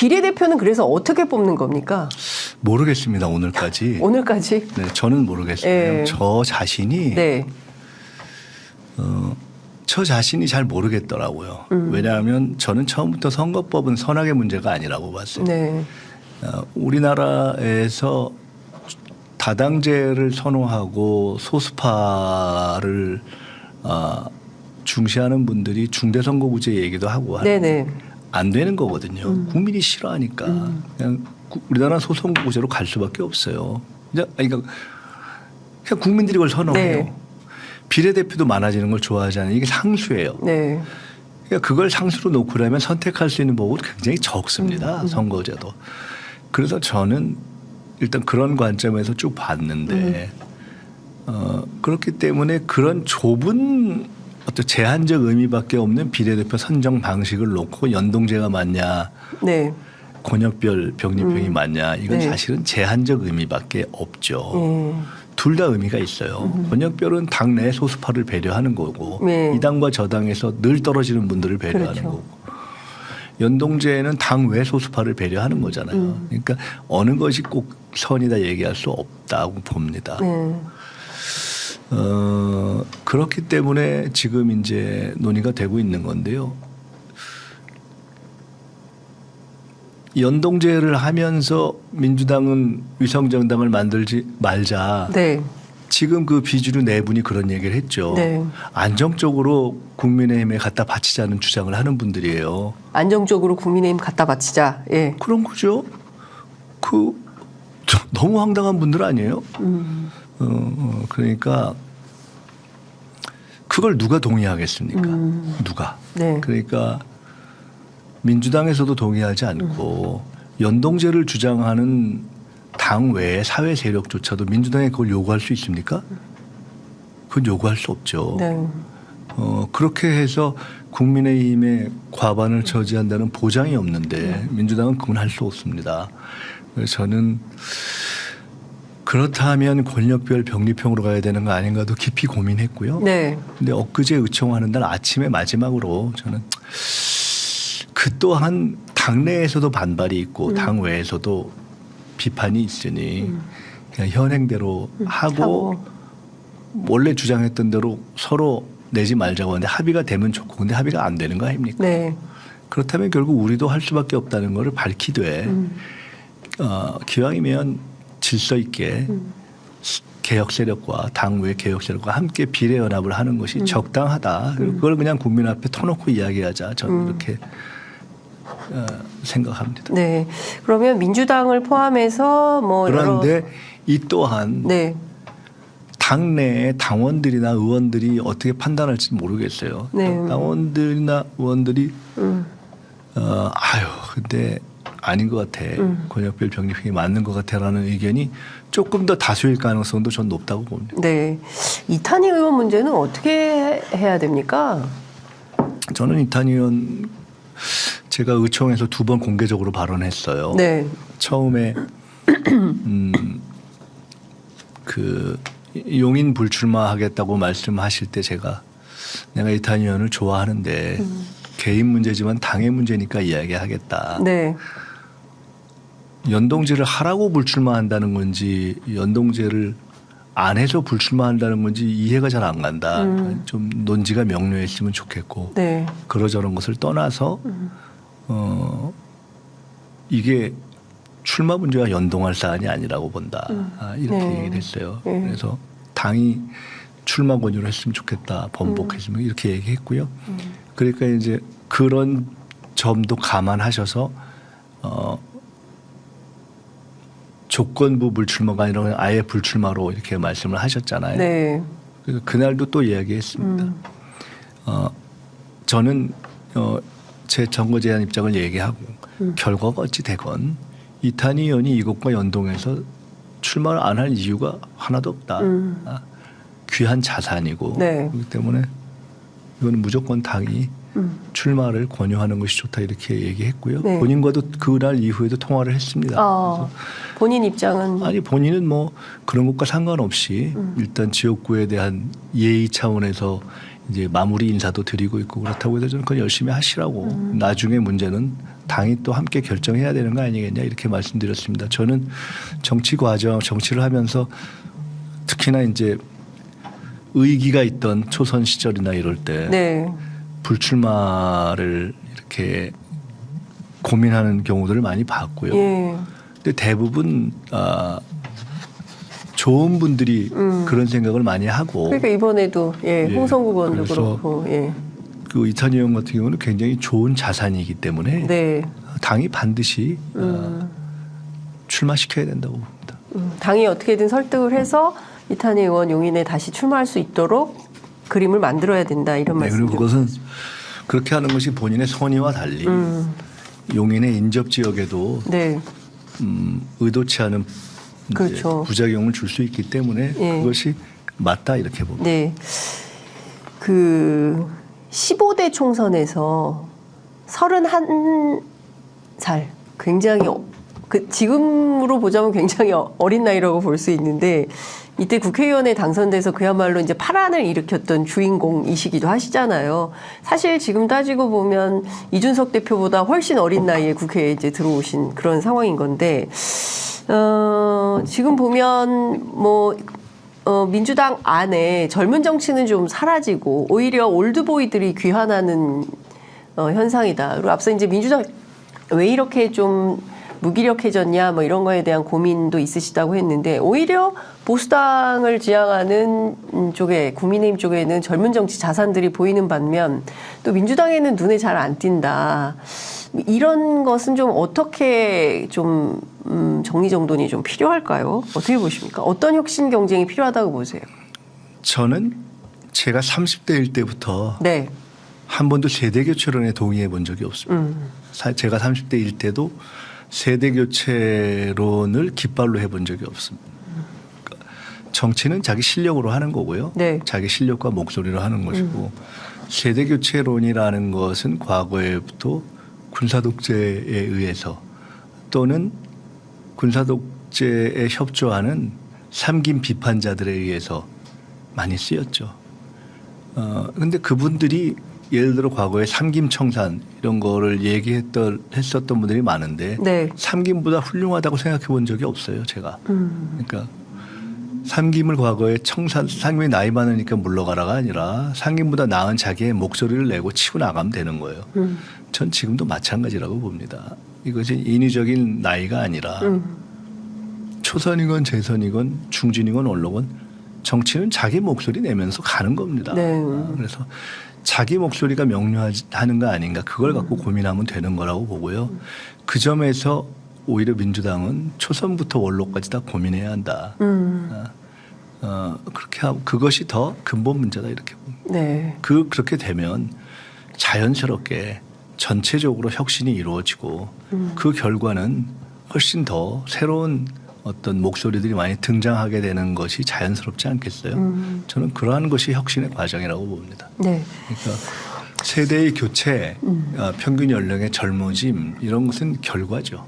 비례대표는 그래서 어떻게 뽑는 겁니까? 모르겠습니다. 오늘까지. 오늘까지? 네, 저는 모르겠어요. 네. 저 자신이 네. 저 자신이 잘 모르겠더라고요. 왜냐하면 저는 처음부터 선거법은 선악의 문제가 아니라고 봤어요. 네. 우리나라에서 다당제를 선호하고 소수파를 중시하는 분들이 중대선거구제 얘기도 하고 네네. 안 되는 거거든요. 국민이 싫어하니까 그냥 우리나라 소선거구제로 갈 수밖에 없어요. 그러니까 그냥 국민들이 그걸 선호해요. 네. 비례대표도 많아지는 걸 좋아하지 않아요. 이게 상수예요. 네. 그러니까 그걸 상수로 놓고 나면 선택할 수 있는 법은 굉장히 적습니다. 선거제도. 그래서 저는 일단 그런 관점에서 쭉 봤는데 그렇기 때문에 그런 좁은 어떤 제한적 의미밖에 없는 비례대표 선정 방식을 놓고 연동제가 맞냐 네. 권역별 병립형이 맞냐 이건 네. 사실은 제한적 의미밖에 없죠. 둘 다 의미가 있어요. 권역별은 당내 소수파를 배려하는 거고 네. 이 당과 저 당에서 늘 떨어지는 분들을 배려하는 그렇죠. 거고 연동제는 당 외 소수파를 배려하는 거잖아요. 그러니까 어느 것이 꼭 선이다 얘기할 수 없다고 봅니다. 네. 그렇기 때문에 지금 이제 논의가 되고 있는 건데요. 연동제를 하면서 민주당은 위성정당을 만들지 말자. 네. 지금 그 비주류 네 분이 그런 얘기를 했죠. 네. 안정적으로 국민의힘에 갖다 바치자는 주장을 하는 분들이에요. 안정적으로 국민의힘 갖다 바치자. 예. 그런 거죠. 너무 황당한 분들 아니에요? 그러니까 그걸 누가 동의하겠습니까? 누가? 네. 그러니까 민주당에서도 동의하지 않고 연동제를 주장하는 당 외의 사회 세력조차도 민주당에 그걸 요구할 수 있습니까? 그건 요구할 수 없죠. 네. 그렇게 해서 국민의힘의 과반을 저지한다는 보장이 없는데 민주당은 그건 할 수 없습니다. 그래서 저는 그렇다면 권력별 병립형으로 가야 되는 거 아닌가도 깊이 고민했고요. 네. 근데 엊그제 의총하는 날 아침에 마지막으로 저는 그 또한 당내에서도 반발이 있고 당 외에서도 비판이 있으니 그냥 현행대로 하고 원래 주장했던 대로 서로 내지 말자고 하는데 합의가 되면 좋고 근데 합의가 안 되는 거 아닙니까? 네. 그렇다면 결국 우리도 할 수밖에 없다는 것을 밝히되 기왕이면 질서 있게 개혁 세력과 당 외 개혁 세력과 함께 비례 연합을 하는 것이 적당하다. 그리고 그걸 그냥 국민 앞에 터놓고 이야기하자. 저는 이렇게 생각합니다. 네. 그러면 민주당을 포함해서 뭐 그런데 이 또한 네. 당내의 당원들이나 의원들이 어떻게 판단할지 모르겠어요. 네. 당원들이나 의원들이 근데 아닌 것 같아. 권역별 병립형이 맞는 것 같아라는 의견이 조금 더 다수일 가능성도 전 높다고 봅니다. 네. 이탄희 의원 문제는 어떻게 해야 됩니까? 저는 이탄희 의원 제가 의총에서 2번 공개적으로 발언했어요. 네. 처음에 그 용인 불출마하겠다고 말씀하실 때 내가 이탄희 의원을 좋아하는데 개인 문제지만 당의 문제니까 이야기하겠다. 네. 연동제를 하라고 불출마한다는 건지 연동제를 안 해서 불출마한다는 건지 이해가 잘 안 간다. 좀 논지가 명료했으면 좋겠고 네. 그러저런 것을 떠나서 이게 출마 문제와 연동할 사안이 아니라고 본다. 이렇게 네. 얘기를 했어요. 네. 그래서 당이 출마 권유를 했으면 좋겠다. 번복했으면 이렇게 얘기했고요. 그러니까 이제 그런 점도 감안하셔서 조건부 불출마가 아니라 그냥 아예 불출마로 이렇게 말씀을 하셨잖아요. 네. 그래서 그날도 또 이야기했습니다. 저는 제 선거 제안 입장을 얘기하고 결과가 어찌 되건 이탄희 의원이 이것과 연동해서 출마를 안 할 이유가 하나도 없다. 귀한 자산이고 네. 그렇기 때문에 이거는 무조건 당이 출마를 권유하는 것이 좋다 이렇게 얘기했고요. 네. 본인과도 그날 이후에도 통화를 했습니다. 그래서 본인 입장은 아니 본인은 뭐 그런 것과 상관없이 일단 지역구에 대한 예의 차원에서 이제 마무리 인사도 드리고 있고 그렇다고 해서 저는 그건 열심히 하시라고 나중에 문제는 당이 또 함께 결정해야 되는 거 아니겠냐 이렇게 말씀드렸습니다. 저는 정치 과정, 정치를 하면서 특히나 이제 의기가 있던 초선 시절이나 이럴 때 네. 불출마를 이렇게 고민하는 경우들을 많이 봤고요. 예. 근데 대부분 좋은 분들이 그런 생각을 많이 하고 그러니까 이번에도 예, 예, 홍성국 의원도 그래서 그렇고 예. 그 이탄희 의원 같은 경우는 굉장히 좋은 자산이기 때문에 네. 당이 반드시 출마시켜야 된다고 봅니다. 당이 어떻게든 설득을 해서 이탄희 의원 용인에 다시 출마할 수 있도록 그림을 만들어야 된다 이런 네, 말씀. 그리고 그것은 그렇게 하는 것이 본인의 선의와 달리 용인의 인접 지역에도 네. 의도치 않은 이제 그렇죠. 부작용을 줄 수 있기 때문에 예. 그것이 맞다 이렇게 봅니다. 네. 그 15대 총선에서 31살 굉장히 그 지금으로 보자면 굉장히 어린 나이라고 볼 수 있는데 이때 국회의원에 당선돼서 그야말로 이제 파란을 일으켰던 주인공이시기도 하시잖아요. 사실 지금 따지고 보면 이준석 대표보다 훨씬 어린 나이에 국회에 이제 들어오신 그런 상황인 건데 지금 보면 뭐 민주당 안에 젊은 정치는 좀 사라지고 오히려 올드보이들이 귀환하는 현상이다. 그리고 앞서 이제 민주당 왜 이렇게 좀 무기력해졌냐 뭐 이런 거에 대한 고민도 있으시다고 했는데 오히려 보수당을 지향하는 쪽에 국민의힘 쪽에는 젊은 정치 자산들이 보이는 반면 또 민주당에는 눈에 잘 안 띈다. 이런 것은 좀 어떻게 좀 정리정돈이 좀 필요할까요? 어떻게 보십니까? 어떤 혁신 경쟁이 필요하다고 보세요? 저는 제가 30대일 때부터 네. 한 번도 세대 교체론에 동의해 본 적이 없습니다. 제가 30대일 때도 세대 교체론을 깃발로 해본 적이 없습니다. 그러니까 정치는 자기 실력으로 하는 거고요. 네. 자기 실력과 목소리로 하는 것이고 세대 교체론이라는 것은 과거에부터 군사 독재에 의해서 또는 군사 독재에 협조하는 삼김 비판자들에 의해서 많이 쓰였죠. 그런데 그분들이 예를 들어 과거에 삼김청산 이런 거를 했었던 분들이 많은데 네. 삼김보다 훌륭하다고 생각해 본 적이 없어요, 제가. 그러니까 삼김을 과거에 삼김이 나이 많으니까 물러가라가 아니라 삼김보다 나은 자기의 목소리를 내고 치고 나가면 되는 거예요. 전 지금도 마찬가지라고 봅니다. 이것이 인위적인 나이가 아니라 초선이건 재선이건 중진이건 언론이건 정치는 자기 목소리 내면서 가는 겁니다. 네. 그래서 자기 목소리가 명료하는 거 아닌가 그걸 갖고 고민하면 되는 거라고 보고요. 그 점에서 오히려 민주당은 초선부터 원로까지 다 고민해야 한다. 그렇게 하고 그것이 더 근본 문제다 이렇게 봅니다. 네. 그렇게 되면 자연스럽게 전체적으로 혁신이 이루어지고 그 결과는 훨씬 더 새로운 어떤 목소리들이 많이 등장하게 되는 것이 자연스럽지 않겠어요? 저는 그러한 것이 혁신의 과정이라고 봅니다. 네. 그러니까 세대의 교체, 평균 연령의 젊어짐 이런 것은 결과죠.